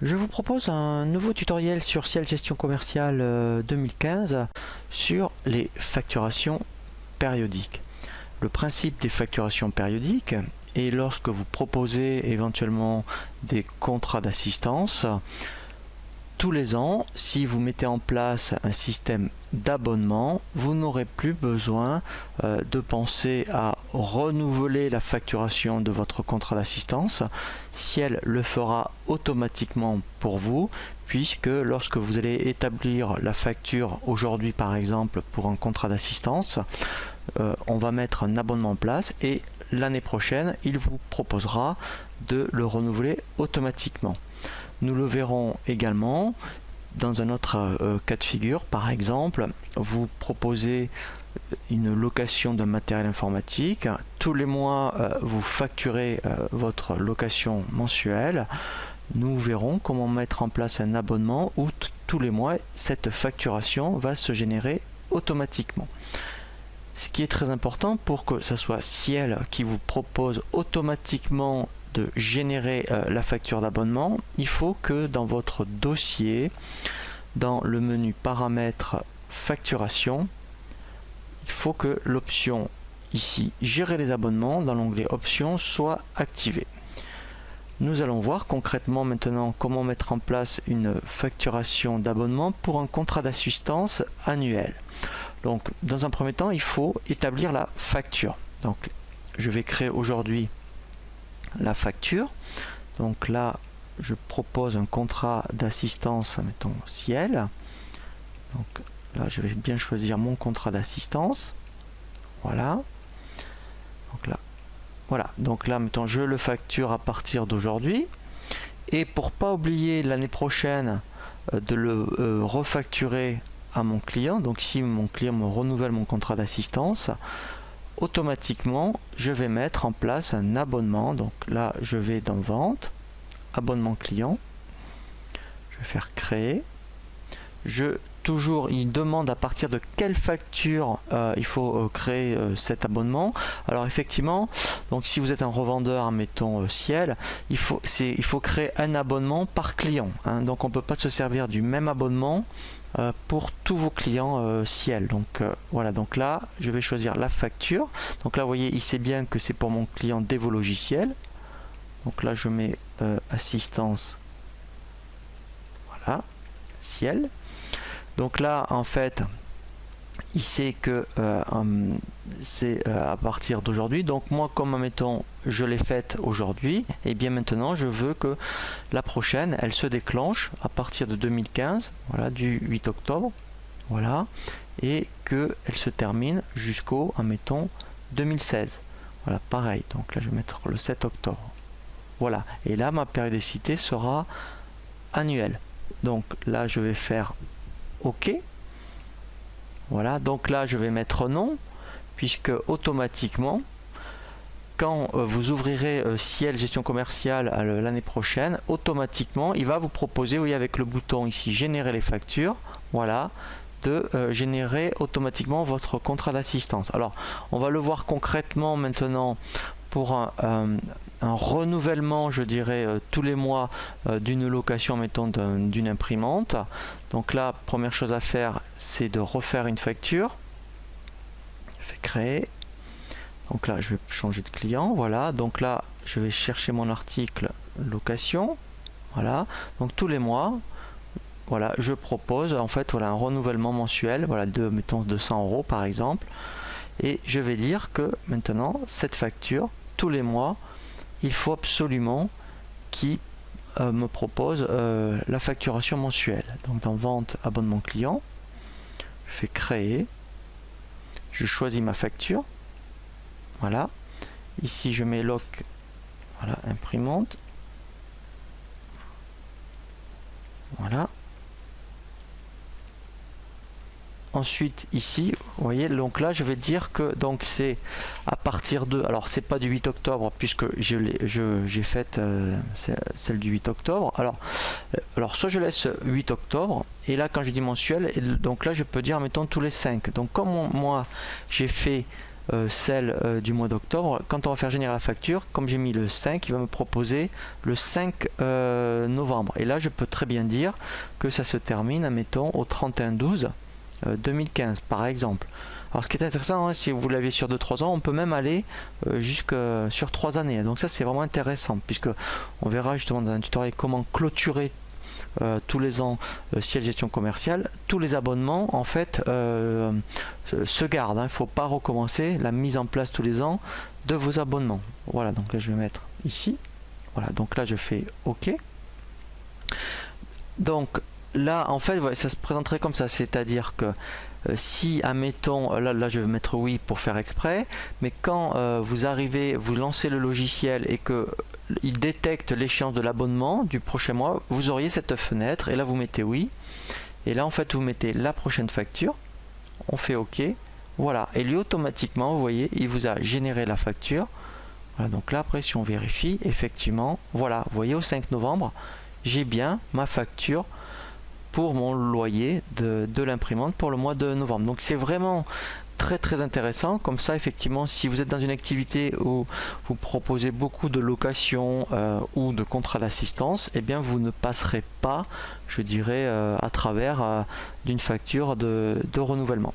Je vous propose un nouveau tutoriel sur Ciel Gestion Commerciale 2015 sur les facturations périodiques. Le principe des facturations périodiques est lorsque vous proposez éventuellement des contrats d'assistance, tous les ans, si vous mettez en place un système d'abonnement, vous n'aurez plus besoin de penser à renouveler la facturation de votre contrat d'assistance. Ciel le fera automatiquement pour vous, puisque lorsque vous allez établir la facture aujourd'hui par exemple pour un contrat d'assistance, on va mettre un abonnement en place et l'année prochaine, il vous proposera de le renouveler automatiquement. Nous le verrons également dans un autre cas de figure. Par exemple, vous proposez une location de matériel informatique. Tous les mois, vous facturez votre location mensuelle. Nous verrons comment mettre en place un abonnement où tous les mois, cette facturation va se générer automatiquement. Ce qui est très important pour que ce soit Ciel qui vous propose automatiquement de générer la facture d'abonnement, il faut que dans votre dossier, dans le menu paramètres facturation, il faut que l'option ici gérer les abonnements dans l'onglet options soit activée. Nous allons voir concrètement maintenant comment mettre en place une facturation d'abonnement pour un contrat d'assistance annuel. Donc dans un premier temps, il faut établir la facture. Donc je vais créer aujourd'hui la facture. Donc là je propose un contrat d'assistance, mettons Ciel. Donc là je vais bien choisir mon contrat d'assistance. Voilà. Donc là, voilà. Donc là mettons je le facture à partir d'aujourd'hui. Et pour pas oublier l'année prochaine de le refacturer à mon client, donc si mon client me renouvelle mon contrat d'assistance, automatiquement je vais mettre en place un abonnement. Donc là je vais dans vente, abonnement client, je vais faire créer. Toujours il demande à partir de quelle facture il faut créer cet abonnement. Alors effectivement, donc si vous êtes un revendeur, mettons Ciel, il faut créer un abonnement par client, hein. Donc on peut pas se servir du même abonnement pour tous vos clients Ciel. Donc voilà, donc là je vais choisir la facture. Donc là vous voyez, il sait bien que c'est pour mon client Devo Logiciel. Donc là je mets assistance, voilà, Ciel. Donc là en fait il sait que c'est à partir d'aujourd'hui. Donc moi, comme mettons je l'ai faite aujourd'hui, et bien maintenant je veux que la prochaine elle se déclenche à partir de 2015, voilà, du 8 octobre, voilà, et que elle se termine jusqu'au, admettons, 2016. Voilà, pareil. Donc là je vais mettre le 7 octobre. Voilà, et là ma périodicité sera annuelle. Donc là je vais faire OK. Voilà, donc là je vais mettre non, puisque automatiquement quand vous ouvrirez Ciel Gestion Commerciale l'année prochaine, automatiquement il va vous proposer, vous voyez, avec le bouton ici générer les factures, voilà, de générer automatiquement votre contrat d'assistance. Alors on va le voir concrètement maintenant pour un renouvellement, je dirais, tous les mois d'une location, mettons, d'une imprimante. Donc là, première chose à faire, c'est de refaire une facture. Je fais créer. Donc là, je vais changer de client. Voilà. Donc là, je vais chercher mon article location. Voilà. Donc tous les mois, voilà, je propose en fait, voilà, un renouvellement mensuel, voilà, de, mettons, 200 € par exemple. Et je vais dire que maintenant, cette facture, tous les mois, il faut absolument qu'il me propose la facturation mensuelle. Donc dans vente, abonnement client, je fais créer, je choisis ma facture, voilà, ici je mets loc, voilà, imprimante, voilà. Ensuite ici, vous voyez, donc là je vais dire que donc c'est à partir de, alors c'est pas du 8 octobre puisque j'ai fait celle du 8 octobre. Alors soit je laisse 8 octobre et là quand je dis mensuel, donc là je peux dire mettons tous les 5. Donc comme moi j'ai fait celle du mois d'octobre. Quand on va faire générer la facture, comme j'ai mis le 5, il va me proposer le 5 novembre. Et là, je peux très bien dire que ça se termine, admettons, au 31/12 2015, par exemple. Alors ce qui est intéressant, hein, si vous l'avez sur 2-3 ans, on peut même aller jusque sur 3 années. Donc ça, c'est vraiment intéressant, puisque on verra justement dans un tutoriel comment clôturer tous les ans Ciel Gestion Commerciale. Tous les abonnements en fait se gardent, hein. Il ne faut pas recommencer la mise en place tous les ans de vos abonnements. Voilà, donc là je vais mettre ici. Voilà, donc là je fais OK. Donc là en fait, ouais, ça se présenterait comme ça, c'est-à-dire que si, admettons, là je vais mettre oui pour faire exprès, mais quand vous arrivez, vous lancez le logiciel et que il détecte l'échéance de l'abonnement du prochain mois, vous auriez cette fenêtre et là vous mettez oui, et là en fait vous mettez la prochaine facture, on fait OK, voilà, et lui automatiquement, vous voyez, il vous a généré la facture. Voilà, donc là après si on vérifie, effectivement, voilà, vous voyez au 5 novembre, j'ai bien ma facture pour mon loyer de l'imprimante pour le mois de novembre. Donc c'est vraiment très intéressant. Comme ça, effectivement, si vous êtes dans une activité où vous proposez beaucoup de location ou de contrats d'assistance, eh bien vous ne passerez pas, je dirais, à travers d'une facture de renouvellement.